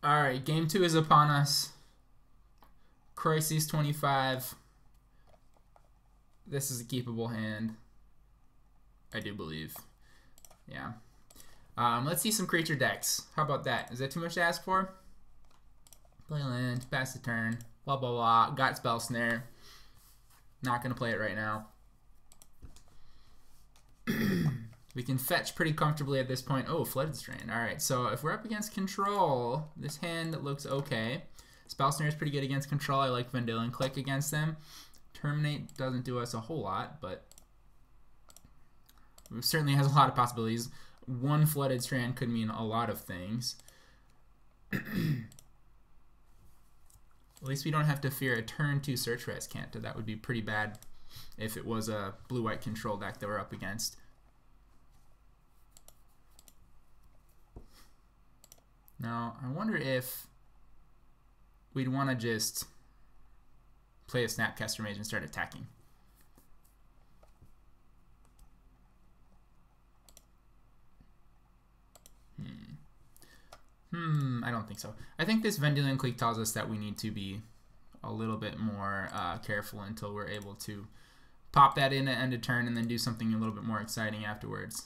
Alright, game 2 is upon us. Crisis 25. This is a keepable hand, I do believe. Yeah. Let's see some creature decks. How about that? Is that too much to ask for? Play land, pass the turn, blah blah blah. Got Spell Snare. Not gonna play it right now. We can fetch pretty comfortably at this point. Oh, Flooded Strand. Alright, so if we're up against control, this hand looks okay. Spell Snare is pretty good against control. I like Vendilion Clique against them. Terminate doesn't do us a whole lot, but it certainly has a lot of possibilities. One Flooded Strand could mean a lot of things. At least we don't have to fear a turn 2 search for Azcanta. That would be pretty bad if it was a blue-white control deck that we're up against. Now, I wonder if we'd want to just play a Snapcaster Mage and start attacking. I don't think so. I think this Vendilion Clique tells us that we need to be a little bit more careful until we're able to pop that in at end of turn and then do something a little bit more exciting afterwards.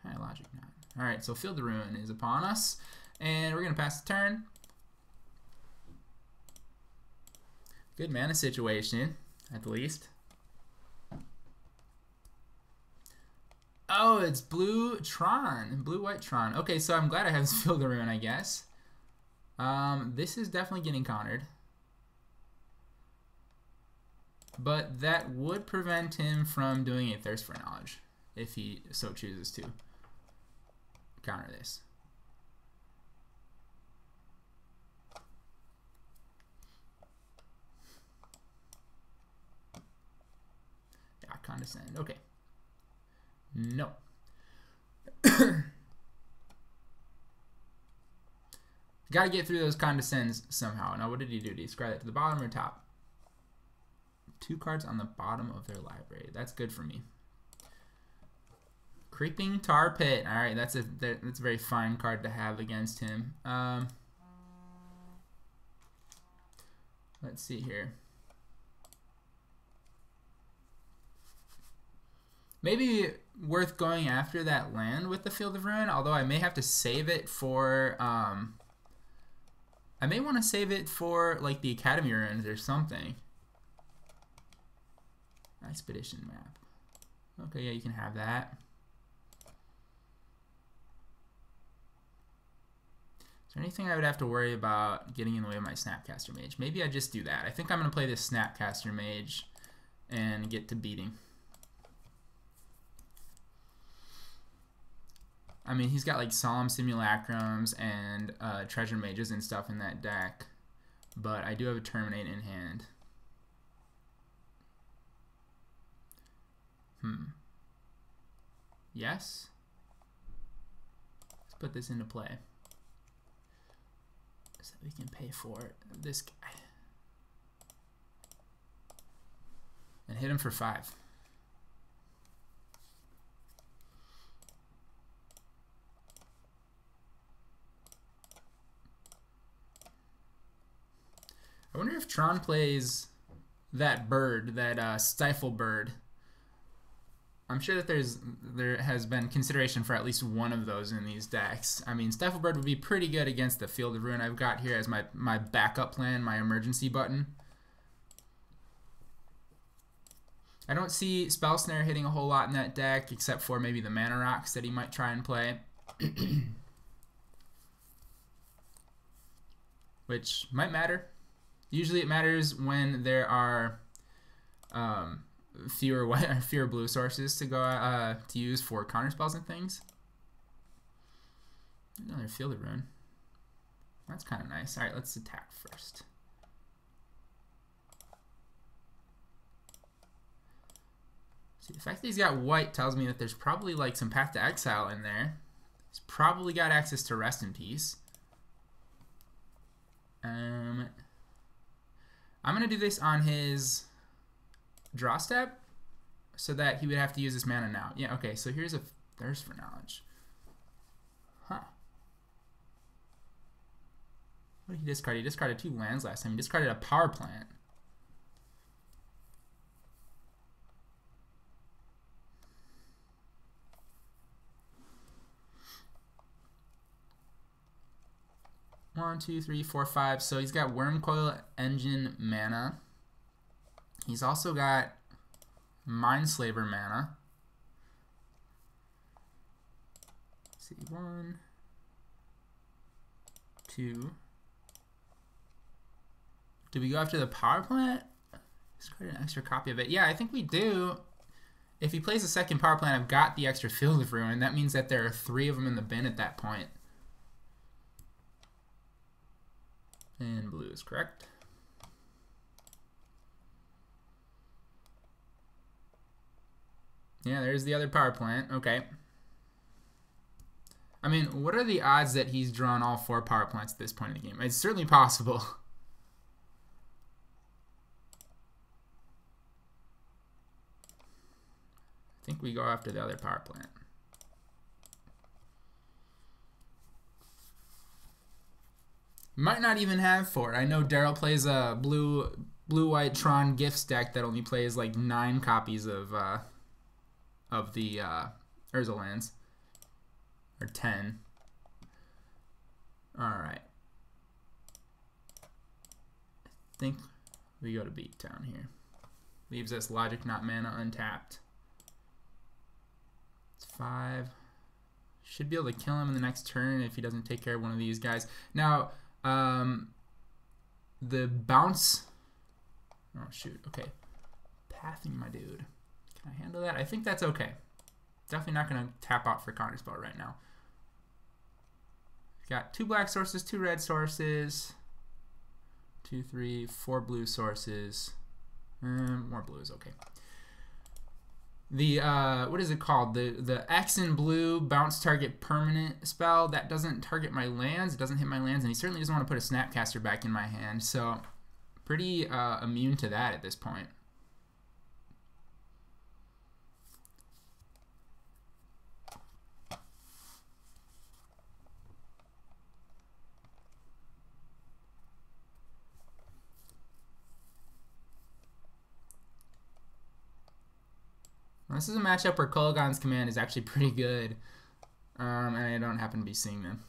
Alright, Logic 9. Alright, so Field of Ruin is upon us, and we're going to pass the turn. Good mana situation, at least. Oh, it's blue Tron, blue-white Tron. Okay, so I'm glad I have this Field of Ruin, I guess. This is definitely getting countered. But that would prevent him from doing a Thirst for Knowledge, if he so chooses to counter this. Yeah, Condescend, okay. No. Gotta get through those Condescends somehow. Now, what did he do? Did he scry that to the bottom or top? 2 cards on the bottom of their library. That's good for me. Creeping Tar Pit. Alright, that's a very fine card to have against him. Let's see here. Maybe worth going after that land with the Field of Ruin, although I may have to save it for, I may want to save it for, like, the Academy Ruins or something. Expedition map. Okay, yeah, you can have that. Is there anything I would have to worry about getting in the way of my Snapcaster Mage? Maybe I just do that. I think I'm going to play this Snapcaster Mage and get to beating. I mean, he's got like Solemn Simulacrums and Treasure Mages and stuff in that deck, but I do have a Terminate in hand. Yes? Let's put this into play so that we can pay for this guy. And hit him for 5. I wonder if Tron plays that bird, that Stifle Bird. I'm sure that there has been consideration for at least one of those in these decks. I mean, Stifle Bird would be pretty good against the Field of Ruin I've got here as my backup plan, my emergency button. I don't see Spell Snare hitting a whole lot in that deck, except for maybe the Mana Rocks that he might try and play. Which might matter. Usually it matters when there are fewer blue sources to go to use for counter spells and things. Another Field of Ruin. That's kind of nice. All right, let's attack first. See, the fact that he's got white tells me that there's probably like some Path to Exile in there. He's probably got access to Rest in Peace. I'm gonna do this on his draw step so that he would have to use this mana now. Yeah, okay, so here's a Thirst for Knowledge. Huh. he discarded? He discarded 2 lands last time. He discarded a power plant. One, two, three, four, five. So he's got Wormcoil Engine mana. He's also got Mindslaver mana. Let's see, 1, 2. Do we go after the power plant? Discard an extra copy of it. Yeah, I think we do. If he plays a second power plant, I've got the extra Field of Ruin. That means that there are 3 of them in the bin at that point. And blue is correct. Yeah, there's the other power plant. Okay. I mean, what are the odds that he's drawn all 4 power plants at this point in the game? It's certainly possible. I think we go after the other power plant. Might not even have 4. I know Daryl plays a blue-white Tron Gifts deck that only plays like 9 copies of the Urza lands. Or 10. Alright. I think we go to Beat Town here. Leaves us Logic Not Mana untapped. It's 5. Should be able to kill him in the next turn if he doesn't take care of one of these guys. Now, the bounce. Oh, shoot. Okay. Pathing, my dude. Can I handle that? I think that's okay. Definitely not going to tap out for Counterspell right now. Got 2 black sources, 2 red sources. 2, 3, 4 blue sources. More blues, okay. The, what is it called? The X in blue bounce target permanent spell. That doesn't target my lands. It doesn't hit my lands. And he certainly doesn't want to put a Snapcaster back in my hand. So, pretty immune to that at this point. This is a matchup where Kolaghan's command is actually pretty good, and I don't happen to be seeing them.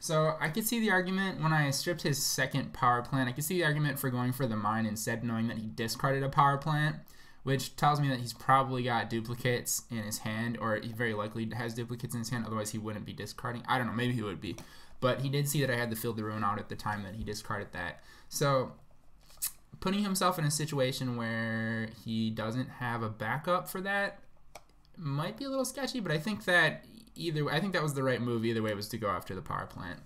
So I could see the argument when I stripped his second power plant. I could see the argument for going for the mine instead, knowing that he discarded a power plant, which tells me that he's probably got duplicates in his hand, or he very likely has duplicates in his hand. Otherwise, he wouldn't be discarding. I don't know. Maybe he would be, but he did see that I had the Field of Ruin out at the time that he discarded that. So putting himself in a situation where he doesn't have a backup for that might be a little sketchy, but I think that I think that was the right move. Either way, was to go after the power plant.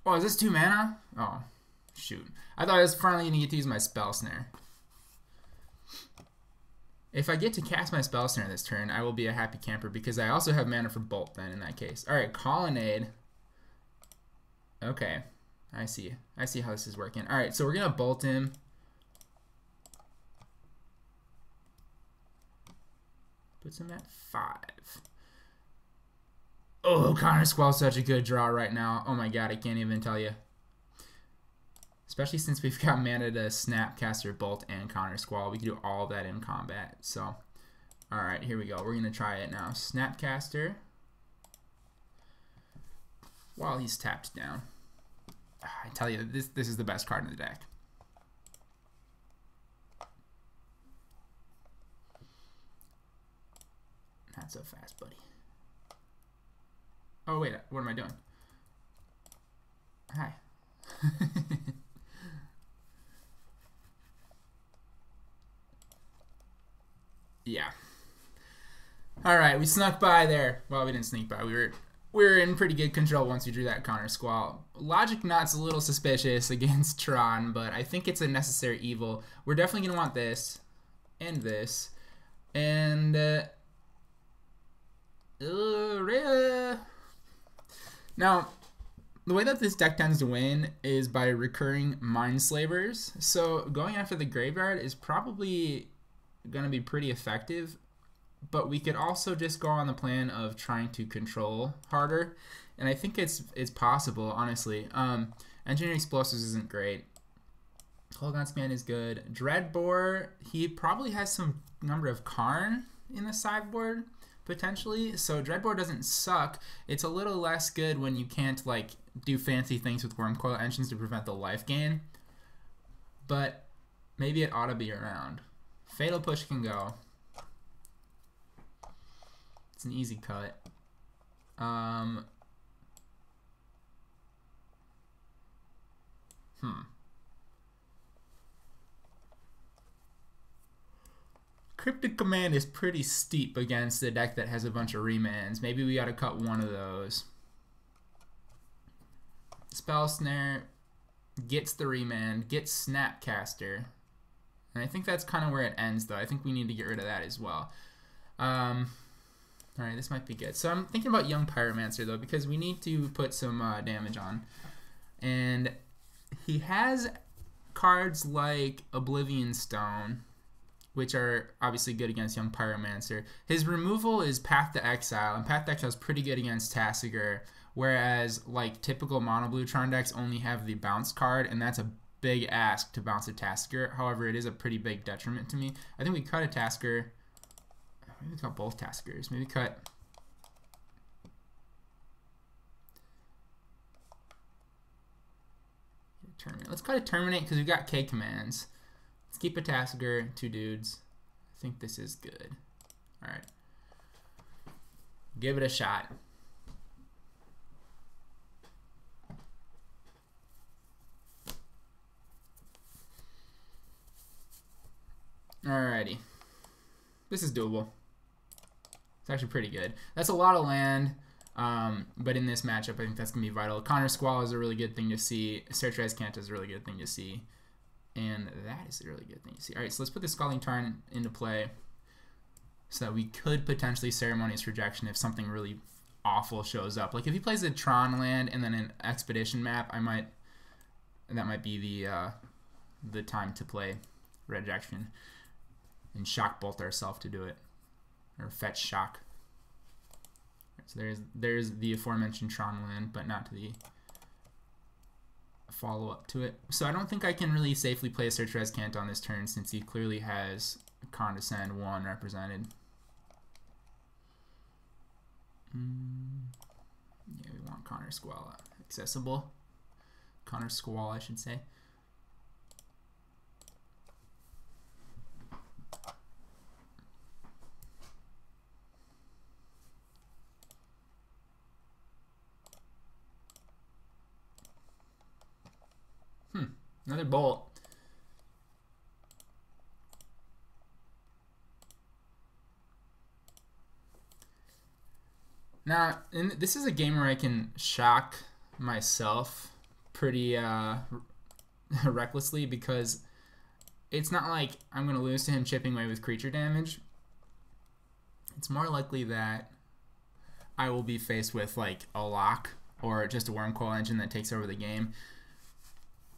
Oh, is this 2 mana? Oh, shoot. I thought I was finally going to get to use my Spell Snare. If I get to cast my Spell Snare this turn, I will be a happy camper because I also have mana for Bolt then in that case. Alright, Colonnade. Okay, I see. I see how this is working. Alright, so we're going to Bolt him. Puts him at 5. Oh, Countersquall is such a good draw right now. Oh my god, I can't even tell you. Especially since we've got mana to Snapcaster, Bolt, and Countersquall. We can do all of that in combat. So, alright, here we go. We're going to try it now. Snapcaster. While he's tapped down. I tell you, this is the best card in the deck. Not so fast, buddy. Oh, wait. What am I doing? Hi. Yeah. Alright, we snuck by there. Well, we didn't sneak by. We were we're in pretty good control once we drew that Countersquall. Logic Knot's a little suspicious against Tron, but I think it's a necessary evil. We're definitely going to want this, and this, and now, the way that this deck tends to win is by recurring Mindslavers. So going after the graveyard is probably going to be pretty effective, but we could also just go on the plan of trying to control harder, and I think it's possible, honestly. Engineering Explosives isn't great. Kolaghan's Command is good. Dreadbore, he probably has some number of Karn in the sideboard, potentially, so Dreadbore doesn't suck. It's a little less good when you can't like do fancy things with Wormcoil Engines to prevent the life gain, but maybe it ought to be around. Fatal Push can go. It's an easy cut. Cryptic Command is pretty steep against a deck that has a bunch of remands. Maybe we gotta cut one of those. Spell Snare gets the remand, gets Snapcaster. And I think that's kind of where it ends, though. I think we need to get rid of that as well. Alright, this might be good. So I'm thinking about Young Pyromancer, though, because we need to put some damage on. And he has cards like Oblivion Stone, which are obviously good against Young Pyromancer. His removal is Path to Exile, and Path to Exile is pretty good against Tasigur, whereas like typical mono blue Tron decks only have the bounce card, and that's a big ask to bounce a Tasigur. However, it is a pretty big detriment to me. I think we cut a Tasigur. Maybe cut both Tasigurs. Maybe cut... Terminate. Let's cut a Terminate because we've got K commands. Let's keep a Tasigur, 2 dudes. I think this is good. Alright. Give it a shot. Alrighty. This is doable. It's actually pretty good. That's a lot of land, but in this matchup, I think that's going to be vital. Countersquall is a really good thing to see. Search Azcanta is a really good thing to see. And that is a really good thing to see. Alright, so let's put the Scalding Tarn into play so that we could potentially Ceremonious Rejection if something really awful shows up. Like if he plays a Tron land and then an Expedition map, that might be the time to play Rejection and Shock Bolt ourselves to do it, or Fetch Shock. So there's the aforementioned Tron land, but not to the follow-up to it. So I don't think I can really safely play a Search for Azcanta on this turn since he clearly has Condescend 1 represented. Yeah, we want Countersquall accessible. Countersquall, I should say. Another bolt. Now, this is a game where I can shock myself pretty recklessly because it's not like I'm going to lose to him chipping away with creature damage. It's more likely that I will be faced with like a lock or just a Wormcoil Engine that takes over the game.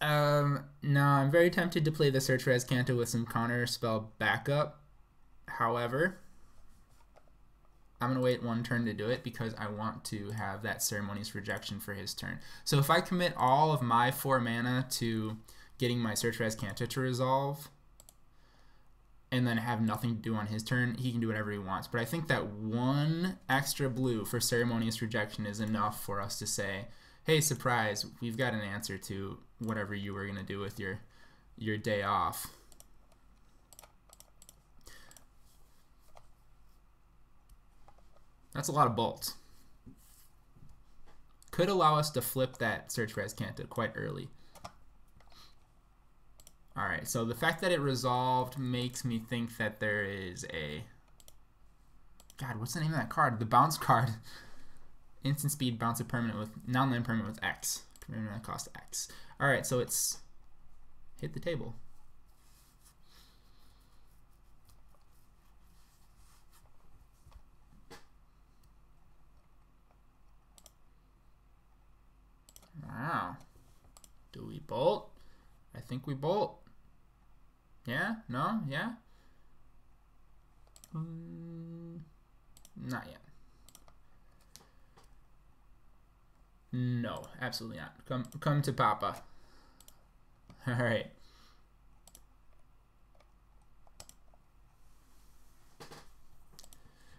No, I'm very tempted to play the Search for Azcanta with some counter spell backup. However, I'm going to wait one turn to do it because I want to have that Ceremonious Rejection for his turn. So if I commit all of my 4 mana to getting my Search for Azcanta to resolve and then have nothing to do on his turn, he can do whatever he wants. But I think that 1 extra blue for Ceremonious Rejection is enough for us to say, hey, surprise, we've got an answer to whatever you were going to do with your day off. That's a lot of bolts. Could allow us to flip that Search for Azcanta quite early. Alright, so the fact that it resolved makes me think that there is a... God, what's the name of that card? The bounce card. instant speed, bounce a permanent with non-land permanent with X. Permanent cost X. All right, so it's hit the table. Wow. Do we bolt? I think we bolt. Yeah? No? Yeah? Not yet. No, absolutely not. Come to Papa. All right.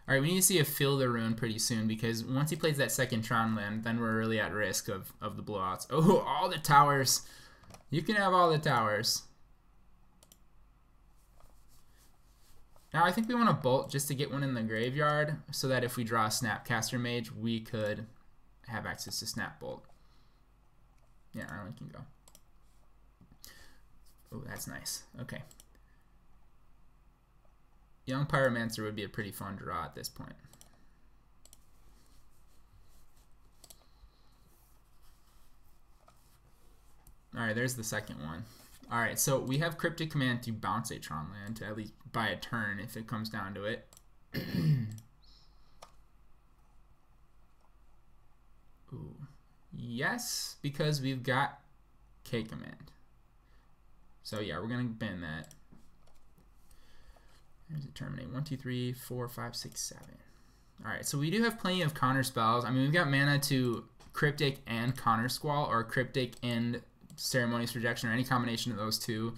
All right, we need to see a Fill the Rune pretty soon, because once he plays that second Tron land, then we're really at risk of the blowouts. Oh, all the towers. You can have all the towers. Now, I think we want to bolt just to get one in the graveyard, so that if we draw a Snapcaster Mage, we could have access to Snap Bolt. Yeah, Arlen can go. Oh, that's nice. Okay. Young Pyromancer would be a pretty fun draw at this point. Alright, there's the second one. Alright, so we have Cryptic Command to bounce a Tron land to at least buy a turn if it comes down to it. Ooh. Yes, because we've got K Command. So yeah, we're going to ban that. There's a Terminate. 1, 2, 3, 4, 5, 6, 7. Alright, so we do have plenty of counter spells. I mean, we've got mana to Cryptic and Countersquall, or Cryptic and Ceremonious Rejection, or any combination of those two.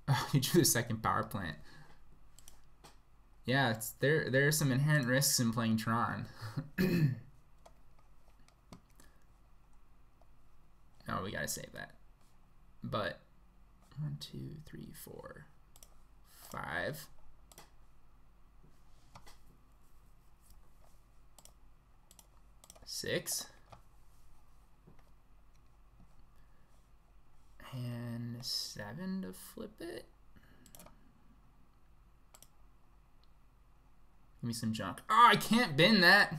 Oh, he drew the second power plant. Yeah, there are some inherent risks in playing Tron. Oh, we gotta save that. But 1, 2, 3, 4, 5. Six. And 7 to flip it. Give me some junk. Oh, I can't bin that.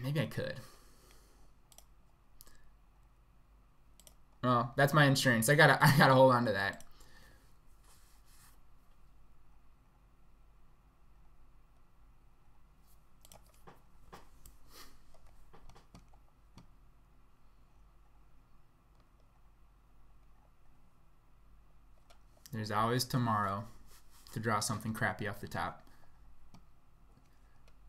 Maybe I could. Well, that's my insurance. I gotta hold on to that. There's always tomorrow to draw something crappy off the top.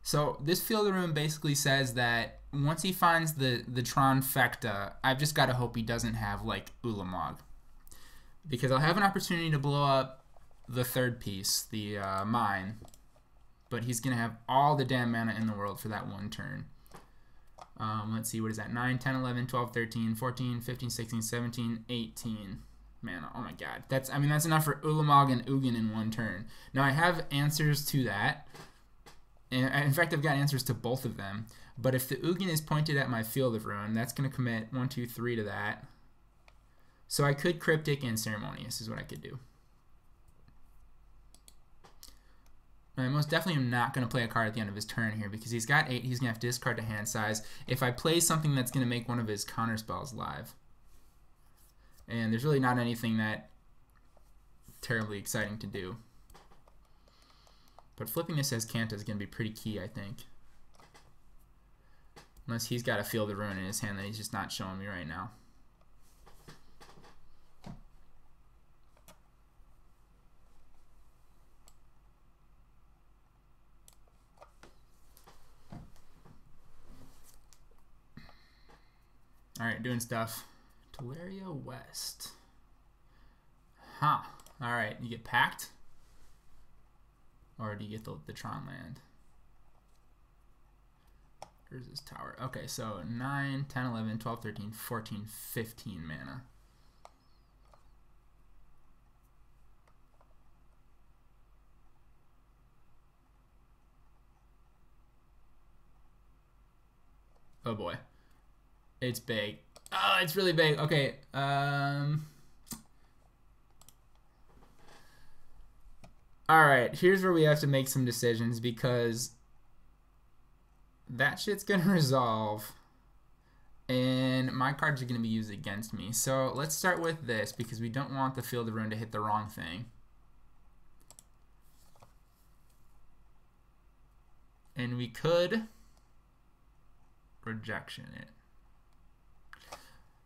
So this Fill the Rune basically says that once he finds the Tron Fecta, I've just got to hope he doesn't have like Ulamog, because I'll have an opportunity to blow up the third piece, the mine, but he's gonna have all the damn mana in the world for that one turn. Let's see, what is that? 9, 10, 11, 12, 13, 14, 15, 16, 17, 18 mana. Oh my god, that's enough for Ulamog and Ugin in one turn. Now I have answers to that. And in fact, I've got answers to both of them. But if the Ugin is pointed at my Field of Ruin, that's going to commit 1, 2, 3 to that. So I could Cryptic and Ceremonious is what I could do. I most definitely am not going to play a card at the end of his turn here, because he's got 8. He's going to have to discard to hand size if I play something that's going to make one of his counter spells live. And there's really not anything that terribly exciting to do. But flipping this Azcanta is going to be pretty key, I think. Unless he's got a Field of Ruin in his hand that he's just not showing me right now. Alright, doing stuff. Teleria West. Huh. Alright, you get packed? Or do you get the Tron land? Where's this tower? Okay, so 9, 10, 11, 12, 13, 14, 15 mana. Oh boy. It's big. Oh, it's really big. Okay. Alright, here's where we have to make some decisions, because that shit's gonna resolve, and my cards are gonna be used against me. So let's start with this because we don't want the Field of Ruin to hit the wrong thing. And we could rejection it.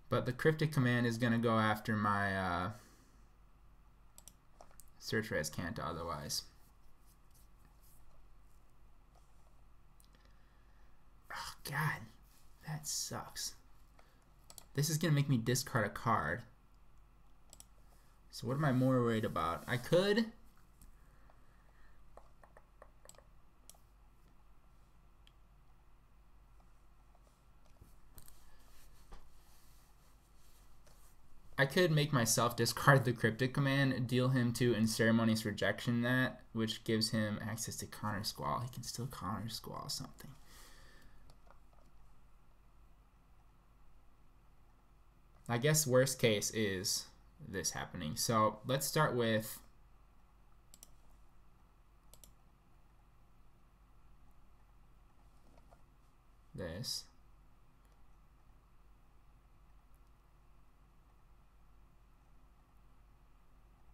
But the Cryptic Command is going to go after my Search for Azcanta otherwise. Oh, God. That sucks. This is going to make me discard a card. So what am I more worried about? I could... make myself discard the Cryptic Command, deal him 2 and Ceremonious Rejection that, which gives him access to Countersquall. He can still Countersquall something. I guess worst case is this happening. So let's start with this.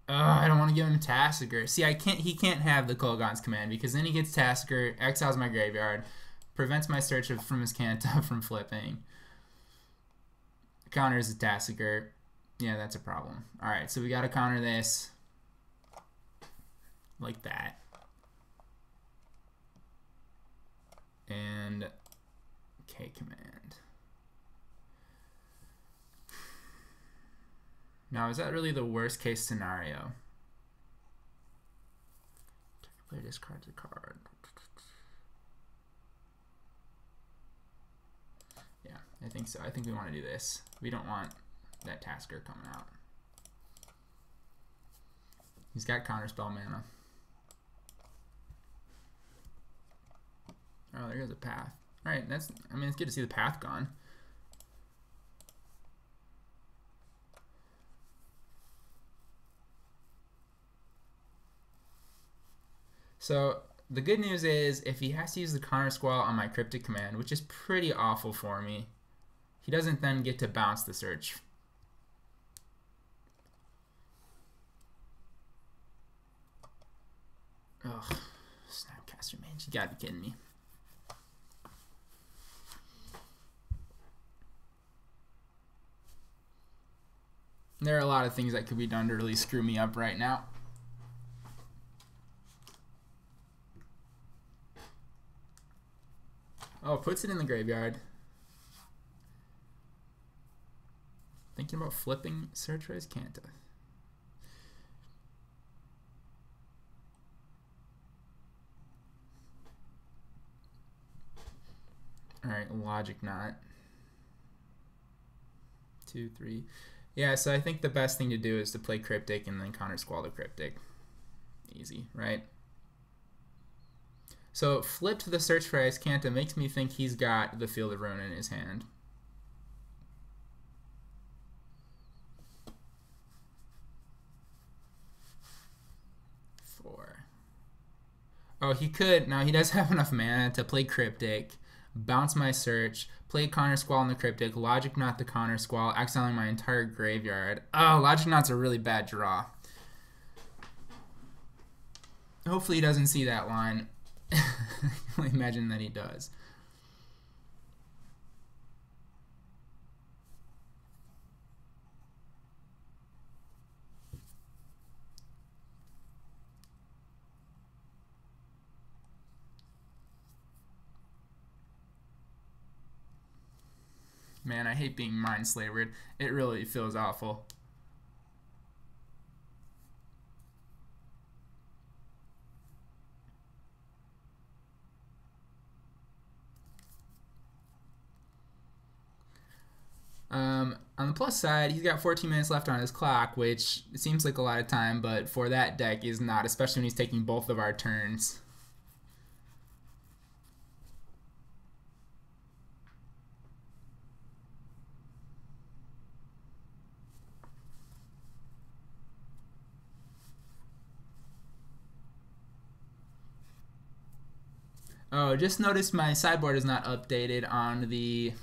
I don't want to give him Tasigur. See, he can't have the Kolaghan's command because then he gets Tasigur, exiles my graveyard, prevents my search from Azcanta from flipping, counters the Tasigur. Yeah, that's a problem. Alright, so we gotta counter this like that. And K command. Now, is that really the worst case scenario? Player discards a card. Yeah, I think so. I think we want to do this. We don't want that Tasigur coming out. He's got Counterspell mana. Oh, there goes a path. Alright, I mean, it's good to see the path gone. So the good news is if he has to use the Countersquall on my Cryptic Command, which is pretty awful for me, he doesn't then get to bounce the search. Ugh, Snapcaster Mage, you gotta be kidding me. There are a lot of things that could be done to really screw me up right now. Oh, puts it in the graveyard. Thinking about flipping Search for Azcanta. Alright, Logic Knot. 2, 3. Yeah, so I think the best thing to do is to play Cryptic and then Countersquall the Cryptic. Easy, right? So flip to the Search for Azcanta makes me think he's got the Field of Ruin in his hand. Oh, he could. Now, he does have enough mana to play Cryptic, bounce my search, play Countersquall in the Cryptic, Logic Knot the Countersquall, exiling my entire graveyard. Oh, Logic Knot's a really bad draw. Hopefully he doesn't see that line. I can only imagine that he does. Man, I hate being mind-slavered. It really feels awful. On the plus side, he's got 14 minutes left on his clock, which seems like a lot of time, but for that deck is not, especially when he's taking both of our turns. Oh, just noticed my sideboard is not updated on the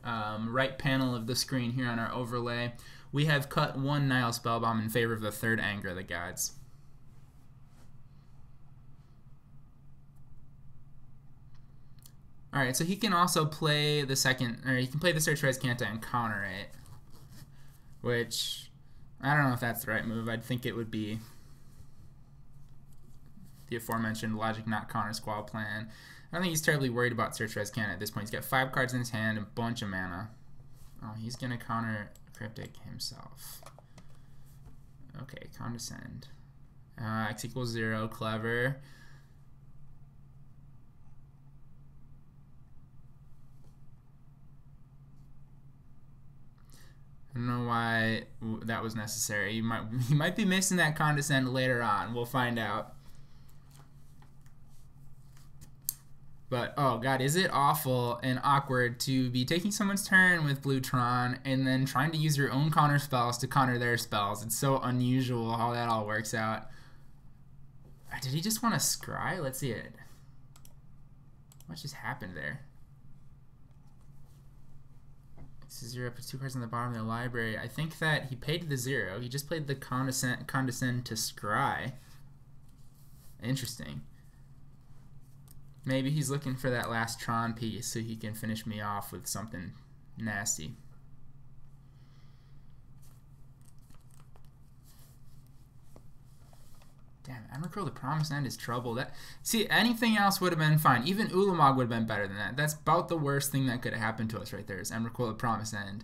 right panel of the screen here on our overlay. We have cut one Nihil Spellbomb in favor of the third Anger of the Gods. Alright, so he can also play the second, or he can play the Search for Azcanta and counter it. Which, I don't know if that's the right move. I'd think it would be the aforementioned Logic Not Countersquall plan. I don't think he's terribly worried about Search for Azcanta at this point. He's got 5 cards in his hand, a bunch of mana. Oh, he's going to counter Cryptic himself. Okay, Condescend. X equals 0, clever. I don't know why that was necessary. He might be missing that Condescend later on. We'll find out. But, oh god, is it awful and awkward to be taking someone's turn with blue Tron and then trying to use your own counter spells to counter their spells. It's so unusual how that all works out. Did he just want to scry? Let's see it. What just happened there? This is 0, puts 2 cards on the bottom of the library. I think that he paid the 0. He just played the condescend to scry. Interesting. Maybe he's looking for that last Tron piece so he can finish me off with something nasty. Damn, Emrakul the Promised End is trouble. See, anything else would have been fine. Even Ulamog would have been better than that. That's about the worst thing that could have happened to us right there is Emrakul the Promised End.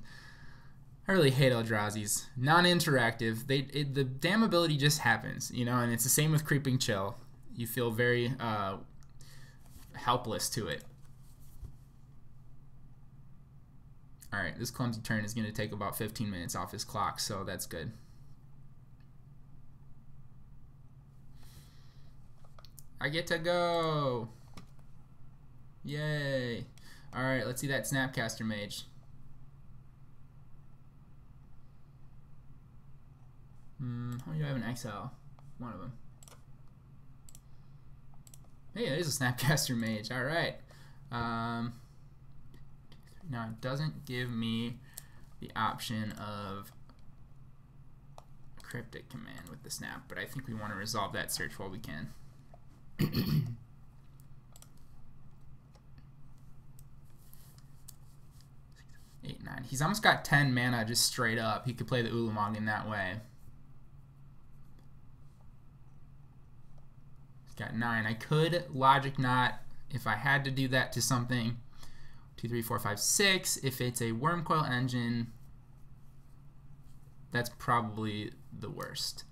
I really hate Eldrazi's. Non-interactive. The damn ability just happens, you know, and it's the same with Creeping Chill. You feel very helpless to it. Alright, this clumsy turn is going to take about 15 minutes off his clock, so that's good. I get to go! Yay! Alright, let's see that Snapcaster Mage. How many do I have in exile? One of them. Hey, there's a Snapcaster Mage. Alright. Now, it doesn't give me the option of Cryptic Command with the Snap, but I think we want to resolve that search while we can. 8, 9. He's almost got 10 mana just straight up. He could play the Ulamog in that way. Got 9. I could Logic Knot if I had to do that to something. 2, 3, 4, 5, 6. If it's a Wormcoil Engine, that's probably the worst.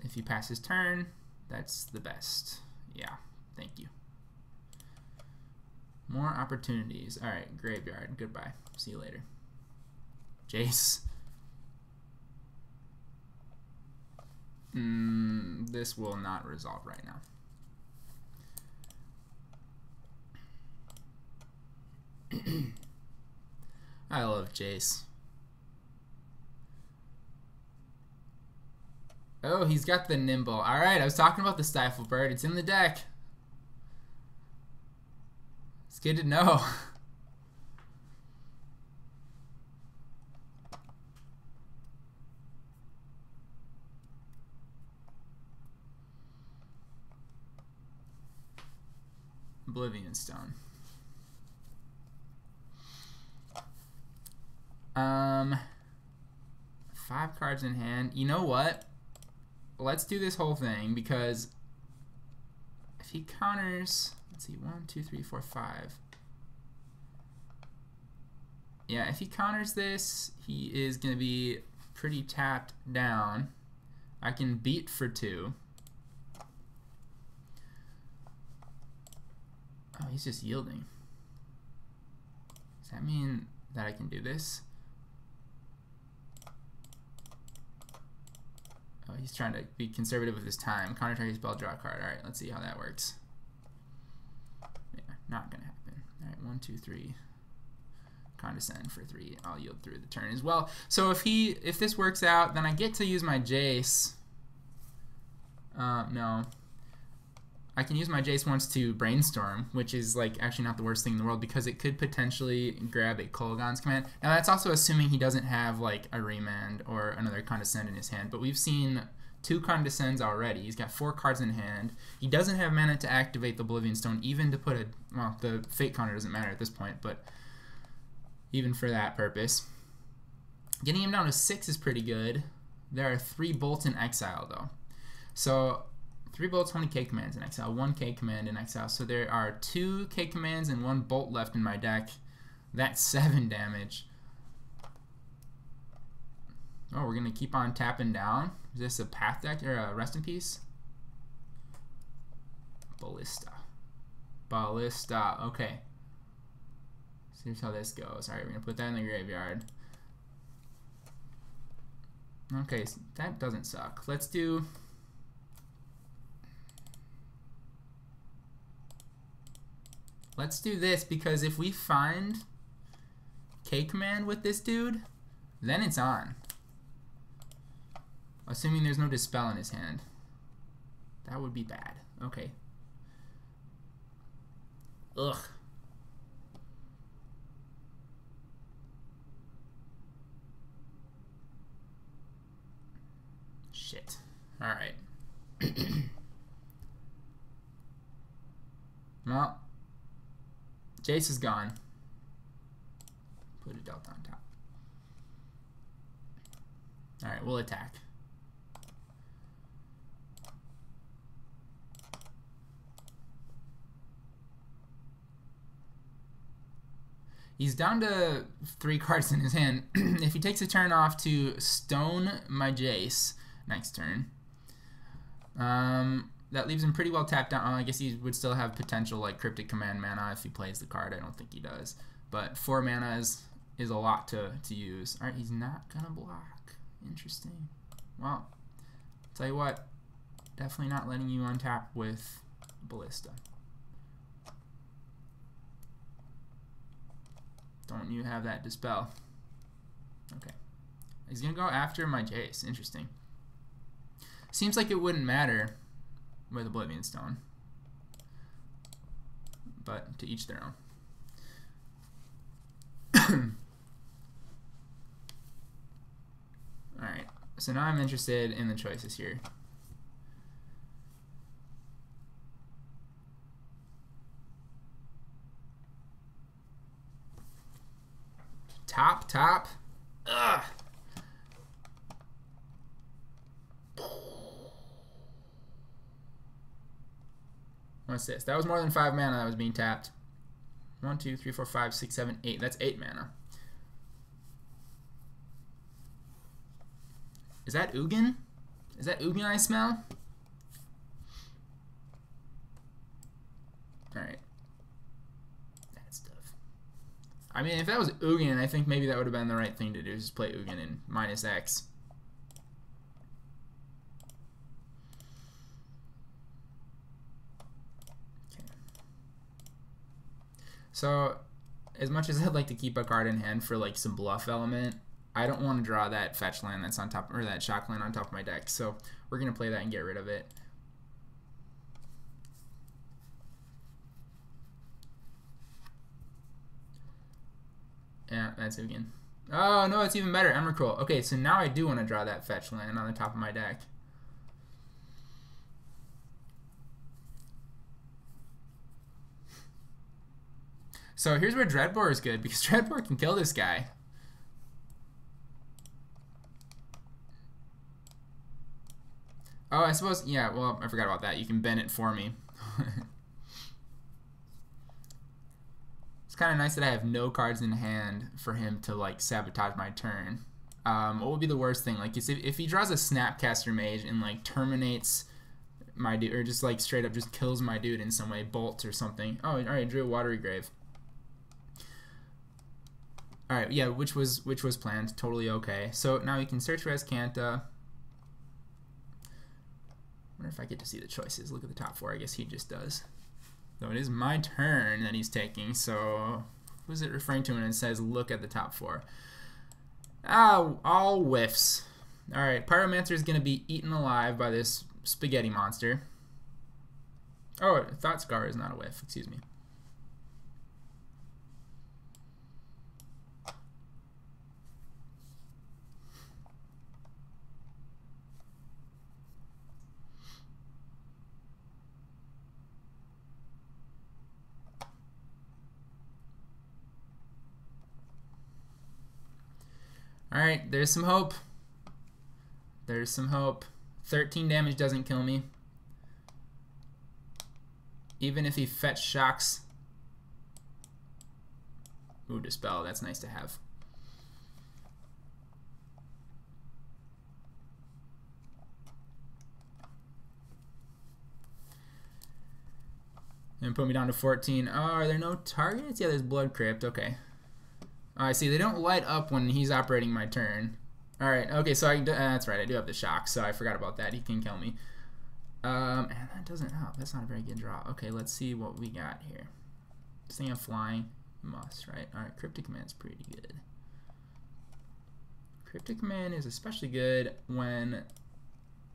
If he passes turn, that's the best. Yeah, thank you. More opportunities. Alright, Graveyard. Goodbye. See you later. Jace. This will not resolve right now. I love Jace. Oh, he's got the Nimble. Alright, I was talking about the Stifle Bird. It's in the deck. It's good to know. Oblivion Stone. 5 cards in hand. You know what? Let's do this whole thing because if he counters, let's see, 1, 2, 3, 4, 5. Yeah, if he counters this, he is going to be pretty tapped down. I can beat for 2. Oh, he's just yielding. Does that mean that I can do this? Oh, he's trying to be conservative with his time. Counter target spell, draw a card. Alright, let's see how that works. Yeah, not gonna happen. Alright, 1, 2, 3. Condescend for 3. I'll yield through the turn as well. So if this works out, then I get to use my Jace. No. I can use my Jace once to Brainstorm, which is like actually not the worst thing in the world because it could potentially grab a Kolaghan's command. Now that's also assuming he doesn't have like a Remand or another Condescend in his hand, but we've seen 2 Condescends already. He's got 4 cards in hand. He doesn't have mana to activate the Oblivion Stone, even to put a, well, the Fate counter doesn't matter at this point, but even for that purpose. Getting him down to 6 is pretty good. There are 3 bolts in exile though. So 3 bolts, 20 K commands in exile, 1 K command in exile. So there are 2 K commands and 1 bolt left in my deck. That's 7 damage. Oh, we're gonna keep on tapping down. Is this a path deck or a rest in peace? Ballista. Ballista. Okay. So here's how this goes. Alright, we're gonna put that in the graveyard. Okay, so that doesn't suck. Let's do this, because if we find K command with this dude, then it's on. Assuming there's no Dispel in his hand. That would be bad. Okay. Ugh. Shit. Alright. Well, Jace is gone. Put a Delta on top. Alright, we'll attack. He's down to 3 cards in his hand. If he takes a turn off to stone my Jace next turn, that leaves him pretty well tapped down. I guess he would still have potential like Cryptic Command mana if he plays the card. I don't think he does. But 4 mana is a lot to use. Alright, he's not gonna block. Interesting. Well, tell you what, definitely not letting you untap with Ballista. Don't you have that Dispel? Okay. He's gonna go after my Jace. Interesting. Seems like it wouldn't matter with Oblivion Stone. But to each their own. Alright. So now I'm interested in the choices here. Top. Ugh. What's this? That was more than 5 mana that was being tapped. 1, 2, 3, 4, 5, 6, 7, 8. That's 8 mana. Is that Ugin? Is that Ugin I smell? Alright. I mean, if that was Ugin, I think maybe that would have been the right thing to do, just play Ugin in -X. Okay. So, as much as I'd like to keep a card in hand for like some bluff element, I don't want to draw that fetch land that's on top, or that shock land on top of my deck. So we're gonna play that and get rid of it. Yeah, that's Ugin. Oh, no, it's even better. Emrakul. Okay, so now I do want to draw that fetch land on the top of my deck. So here's where Dreadbore is good, because Dreadbore can kill this guy. Oh, I suppose, yeah, well, I forgot about that. You can bend it for me. It's kind of nice that I have no cards in hand for him to like sabotage my turn. What would be the worst thing? Like if he draws a Snapcaster Mage and like terminates my dude, or just like straight up just kills my dude in some way, bolts or something. Oh, all right, drew a Watery Grave. All right, yeah, which was planned, totally okay. So now we can search for Azcanta. Wonder if I get to see the choices. Look at the top 4. I guess he just does. Though it is my turn that he's taking, so who's it referring to when it says look at the top 4? Oh, all whiffs. Alright, Pyromancer is going to be eaten alive by this spaghetti monster. Oh, Thought Scour is not a whiff. Excuse me. Alright, there's some hope. There's some hope. 13 damage doesn't kill me. Even if he fetch shocks. Ooh, Dispel, that's nice to have. And put me down to 14. Oh, are there no targets? Yeah, there's Blood Crypt. Okay. I see. They don't light up when he's operating my turn. All right. Okay. So that's right. I do have the shock. So I forgot about that. He can kill me. And that doesn't help. That's not a very good draw. Okay. Let's see what we got here. This thing of flying must, right? All right. Cryptic Command's pretty good. Cryptic Command is especially good when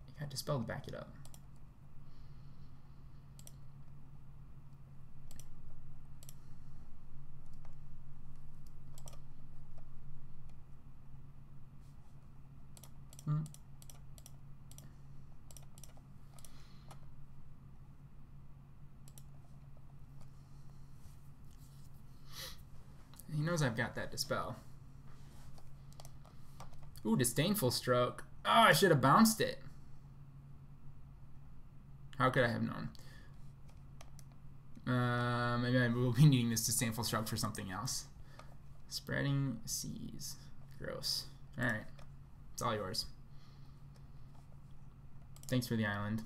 you got Dispel to back it up. He knows I've got that Dispel. Ooh, Disdainful Stroke. Oh, I should have bounced it. How could I have known? Maybe I will be needing this Disdainful Stroke for something else. Spreading Seas. Gross. Alright. It's all yours. Thanks for the island.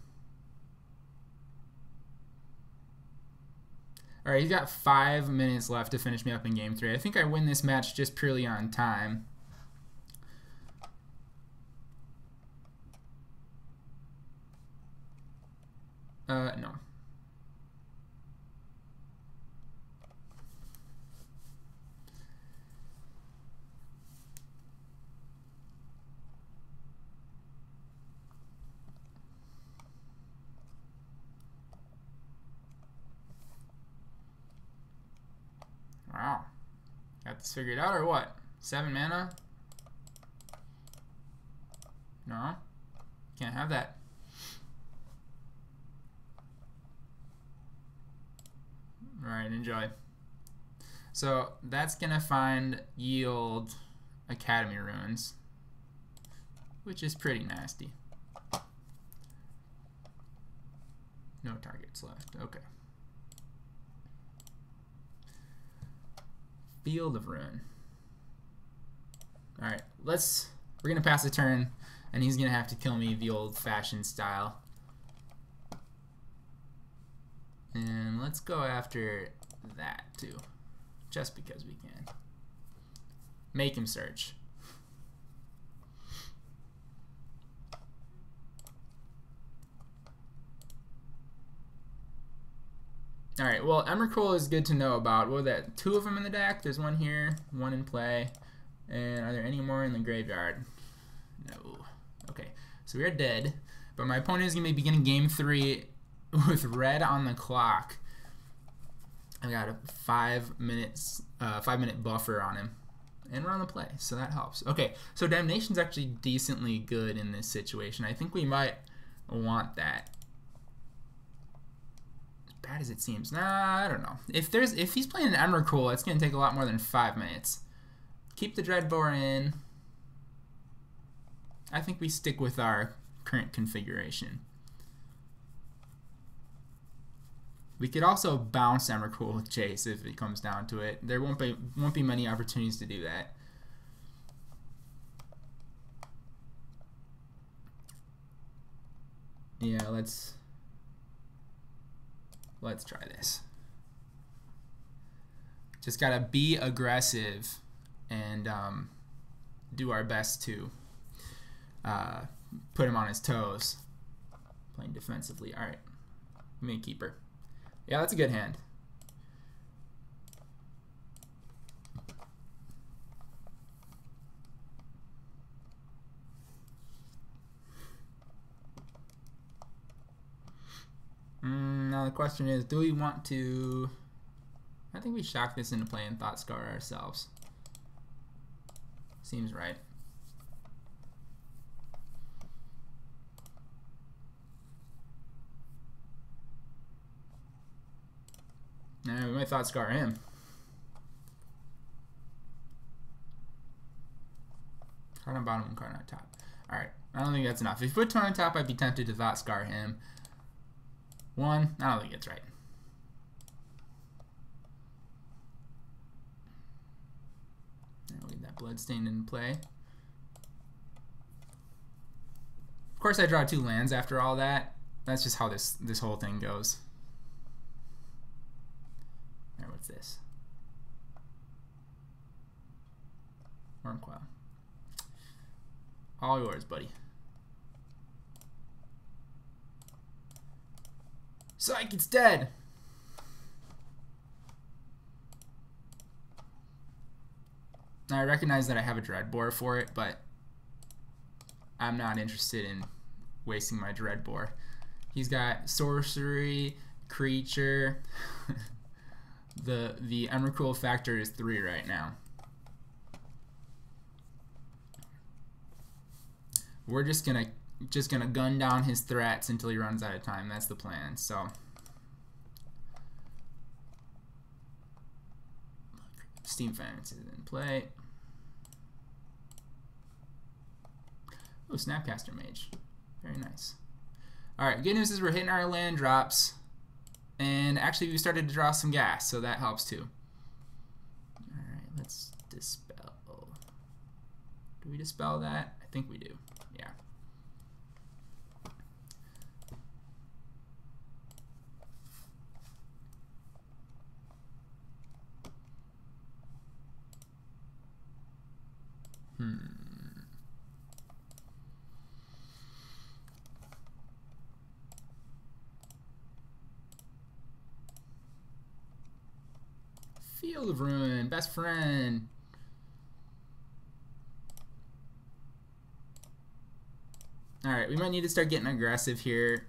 Alright, he's got 5 minutes left to finish me up in game 3. I think I win this match just purely on time. No. Wow. Got this figured out or what? 7 mana? No. Can't have that. Alright, enjoy. So that's gonna yield Academy Ruins, which is pretty nasty. No targets left. Okay. Field of Ruin. Alright, we're gonna pass a turn, and he's gonna have to kill me the old-fashioned style. And let's go after that too, just because we can. Make him search. Alright, well, Emrakul is good to know about. What was that? 2 of them in the deck? There's one here, 1 in play. And are there any more in the graveyard? No. Okay, so we are dead. But my opponent is going to be beginning game 3 with red on the clock. I've got a 5-minute buffer on him. And we're on the play, so that helps. Okay, so Damnation's actually decently good in this situation. I think we might want that. Bad as it seems. Nah, I don't know. If he's playing an Emrakul, it's gonna take a lot more than 5 minutes. Keep the Dreadbore in. I think we stick with our current configuration. We could also bounce Emrakul with Jace if it comes down to it. There won't be many opportunities to do that. Yeah, let's try this. Just gotta be aggressive and do our best to put him on his toes. Playing defensively. Alright. Give me a keeper. Yeah, that's a good hand. Now the question is, do we want to... I think we shock this into playing Thought Scour ourselves. Seems right. Now we might Thought Scour him. Card on bottom and card on top. Alright, I don't think that's enough. If you put 2 on top, I'd be tempted to Thought Scour him. 1, I don't think it's right. We'll get that Bloodstained in play. Of course I draw 2 lands after all that. That's just how this whole thing goes. Alright, what's this? Wormcoil. All yours, buddy. Psych, it's dead! Now I recognize that I have a Dreadbore for it, but I'm not interested in wasting my Dreadbore. He's got sorcery, creature. The Emrakul factor is 3 right now. We're just gonna gun down his threats until he runs out of time. That's the plan. So Steam Finance is in play. Oh, Snapcaster Mage. Very nice. Alright, good news is we're hitting our land drops. And actually we started to draw some gas, so that helps too. Alright, let's Dispel. Do we Dispel that? I think we do. Yeah. Field of Ruin, best friend. Alright, we might need to start getting aggressive here,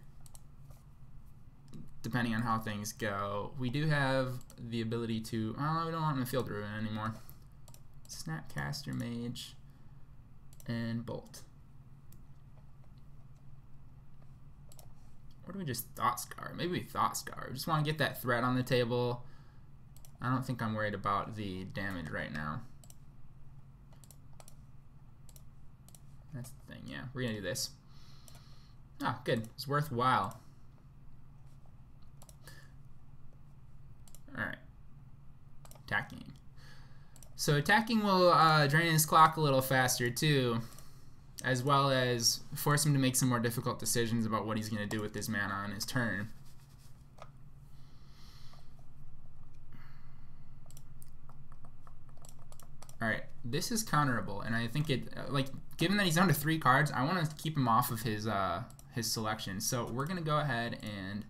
depending on how things go. We do have the ability to... Oh, we don't want him to Field of Ruin anymore. Snapcaster Mage and Bolt. Or do we just Thought Scour? Maybe we Thought Scour. We just want to get that threat on the table. I don't think I'm worried about the damage right now. That's the thing, yeah. We're gonna do this. Ah, good. It's worthwhile. Alright. Attacking. So attacking will drain his clock a little faster too, as well as force him to make some more difficult decisions about what he's gonna do with his mana on his turn. Alright, this is counterable, and I think it, like, given that he's down to 3 cards, I want to keep him off of his selection. So we're going to go ahead and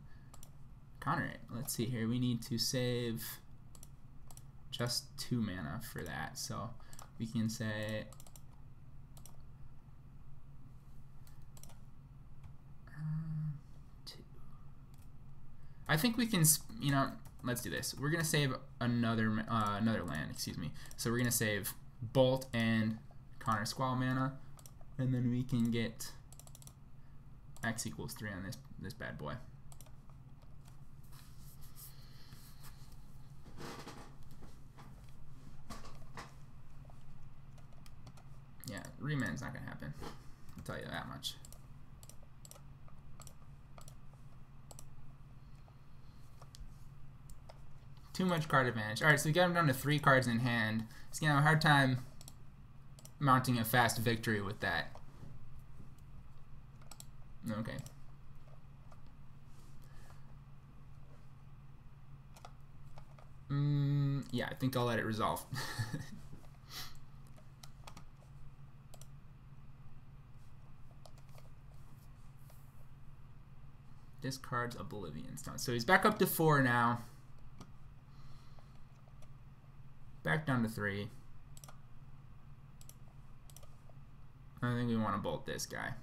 counter it. Let's see here, we need to save just 2 mana for that. So we can say, I think we can, you know, let's do this. We're gonna save another land, excuse me. So we're gonna save Bolt and Countersquall mana, and then we can get X equals 3 on this bad boy. Yeah, reman's not gonna happen. I'll tell you that much. Too much card advantage. Alright, so we got him down to 3 cards in hand. He's gonna have a hard time mounting a fast victory with that. Okay. Yeah, I think I'll let it resolve. Discards Oblivion Stone. So he's back up to 4 now. Back down to 3. I think we want to bolt this guy.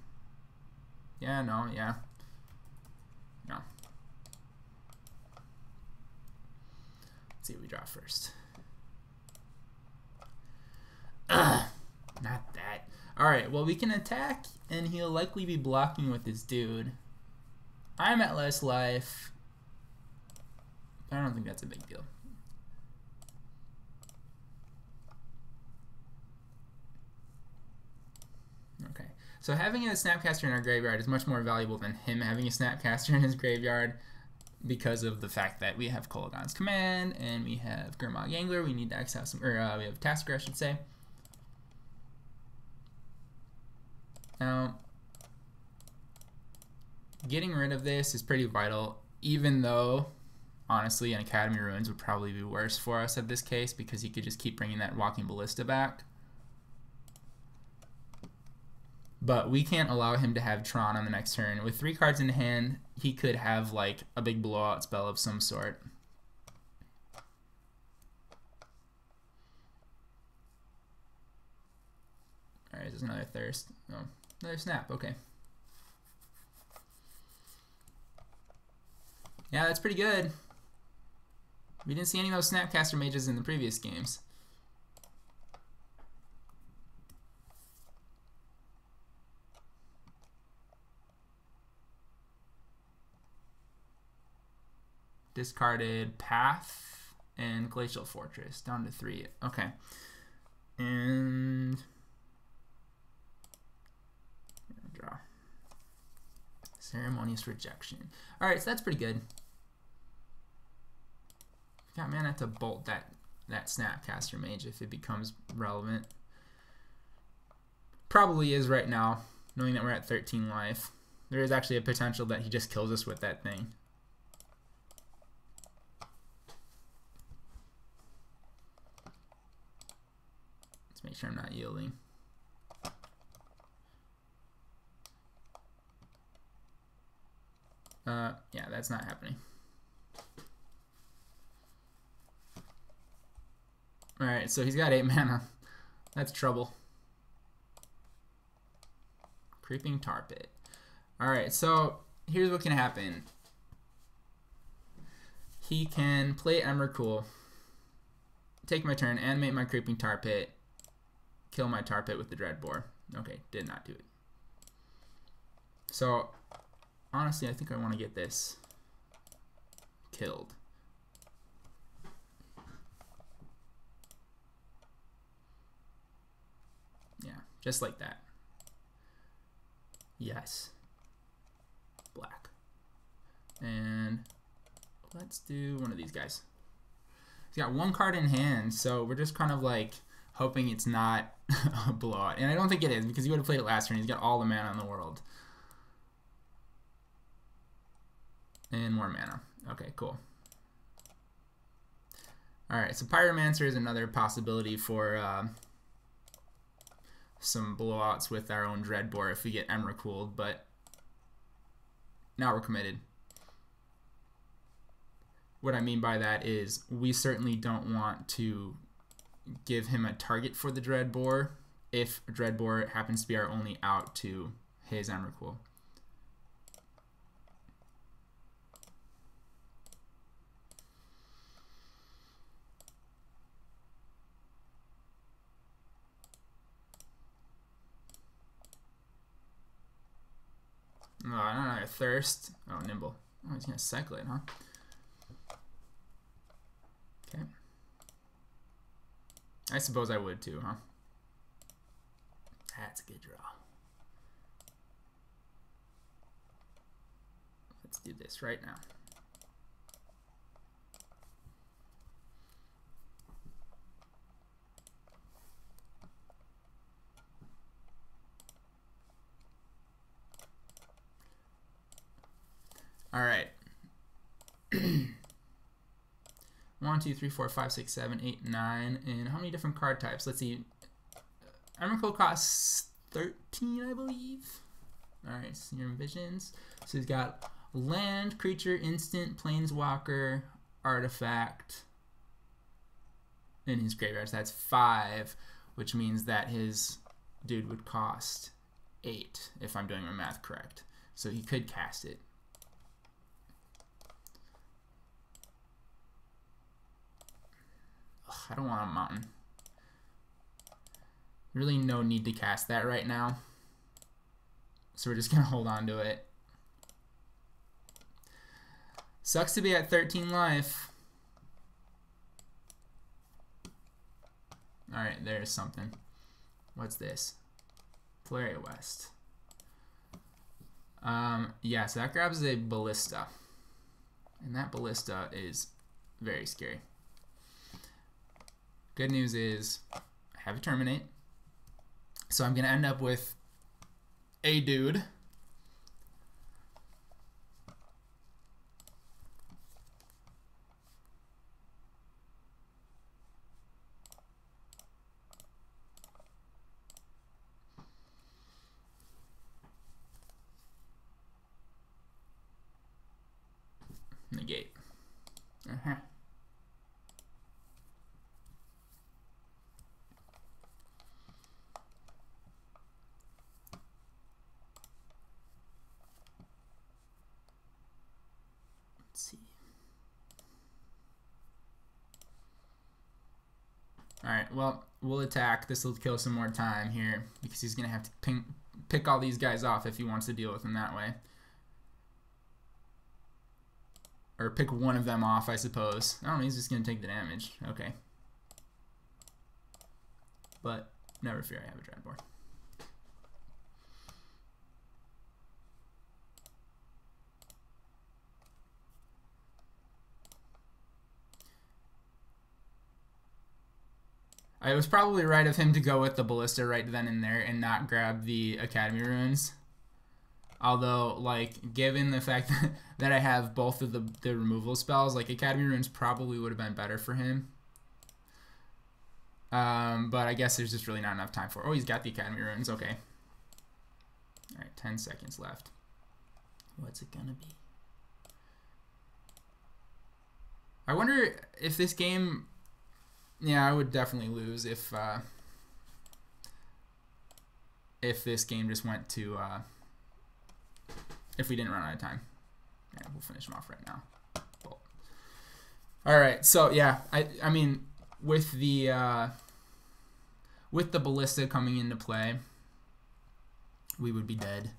Yeah, no, yeah. No. Let's see what we draw first. Ugh, not that. Alright, well we can attack, and he'll likely be blocking with his dude. I'm at less life. I don't think that's a big deal. Okay, so having a Snapcaster in our graveyard is much more valuable than him having a Snapcaster in his graveyard because of the fact that we have Kolaghan's Command and we have Gurmag Angler. We need to exile some, or we have Tasigur, I should say. Now, getting rid of this is pretty vital, even though, honestly, an Academy Ruins would probably be worse for us at this case because he could just keep bringing that Walking Ballista back. But we can't allow him to have Tron on the next turn. With 3 cards in hand, he could have like a big blowout spell of some sort. Alright, there's another Thirst. Oh, another Snap, okay. Yeah, that's pretty good. We didn't see any of those Snapcaster Mages in the previous games. Discarded Path and Glacial Fortress down to 3. Okay. And draw. Ceremonious Rejection. Alright, so that's pretty good. Got mana to bolt that Snapcaster Mage if it becomes relevant. Probably is right now, knowing that we're at 13 life. There is actually a potential that he just kills us with that thing. Let's make sure I'm not yielding. Yeah, that's not happening. Alright, so he's got 8 mana. That's trouble. Creeping Tar Pit. Alright, so here's what can happen. He can play Emrakul, take my turn, animate my Creeping Tar Pit, kill my Tar Pit with the Dreadbore. Okay, did not do it. So, honestly, I think I want to get this killed. Yeah, just like that. Yes. Black. And let's do one of these guys. He's got 1 card in hand, so we're just kind of like hoping it's not a blowout. And I don't think it is, because he would have played it last turn. He's got all the mana in the world. And more mana. Okay, cool. Alright, so Pyromancer is another possibility for some blowouts with our own Dreadbore if we get Emrakuled, but now we're committed. What I mean by that is we certainly don't want to give him a target for the Dreadbore if Dreadbore happens to be our only out to his Emrakul. Oh, another Thirst. Oh, Nimble. Oh, he's going to cycle it, huh? Okay. I suppose I would too, huh? That's a good draw. Let's do this right now. All right. 1, 2, 3, 4, 5, 6, 7, 8, 9. And how many different card types? Let's see. Emrakul costs 13, I believe. All right, Serum Visions. So he's got land, creature, instant, planeswalker, artifact in his graveyard. So that's 5, which means that his dude would cost 8, if I'm doing my math correct. So he could cast it. I don't want a mountain. Really no need to cast that right now. So we're just going to hold on to it. Sucks to be at 13 life. Alright, there's something. What's this? Flurry West. Yeah, so that grabs a Ballista. And that Ballista is very scary. Good news is I have a Terminate. So I'm going to end up with a dude. Negate. Let's see. Alright, well, we'll attack. This will kill some more time here because he's going to have to pick all these guys off if he wants to deal with them that way. Or pick one of them off, I suppose. I don't know, he's just going to take the damage. Okay. But never fear, I have a Dreadbore. I was probably right of him to go with the Ballista right then and there and not grab the Academy Runes. Although, like, given the fact that I have both of the removal spells, like, Academy Runes probably would have been better for him. But I guess there's just really not enough time for it. Oh, he's got the Academy Runes. Okay. Alright, 10 seconds left. What's it gonna be? I wonder if this game... Yeah, I would definitely lose if this game just went to... if we didn't run out of time. Yeah, we'll finish him off right now. Bolt. All right, so yeah, I mean, with the Ballista coming into play, we would be dead.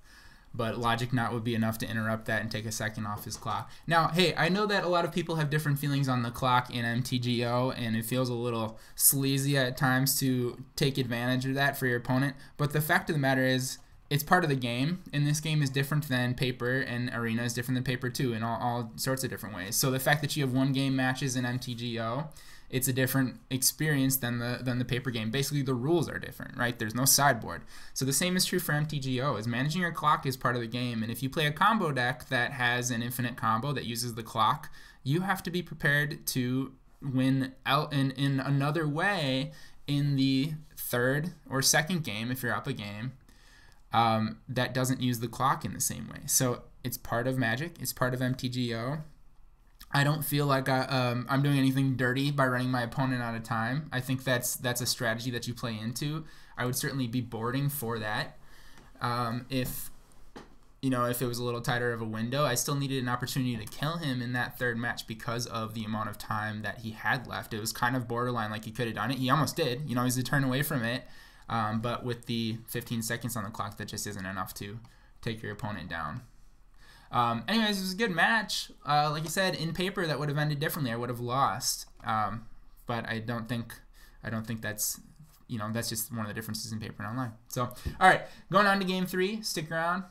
But Logic Knot would be enough to interrupt that and take a second off his clock. Now, hey, I know that a lot of people have different feelings on the clock in MTGO, and it feels a little sleazy at times to take advantage of that for your opponent. But the fact of the matter is, it's part of the game, and this game is different than Paper, and Arena is different than Paper too, in all sorts of different ways. So the fact that you have one game matches in MTGO, it's a different experience than the Paper game. Basically, the rules are different, right? There's no sideboard. So the same is true for MTGO, is managing your clock is part of the game, and if you play a combo deck that has an infinite combo that uses the clock, you have to be prepared to win out in another way in the third or second game if you're up a game. That doesn't use the clock in the same way. So it's part of Magic. It's part of MTGO. I don't feel like I'm doing anything dirty by running my opponent out of time. I think that's a strategy that you play into. I would certainly be boarding for that. If it was a little tighter of a window, I still needed an opportunity to kill him in that third match because of the amount of time that he had left. It was kind of borderline, like he could have done it. He almost did. He's a turn away from it. But with the 15 seconds on the clock, that just isn't enough to take your opponent down. Anyways, it was a good match. Like I said, in Paper, that would have ended differently. I would have lost. But I don't think that's, that's just one of the differences in Paper and online. So, all right, going on to game 3. Stick around.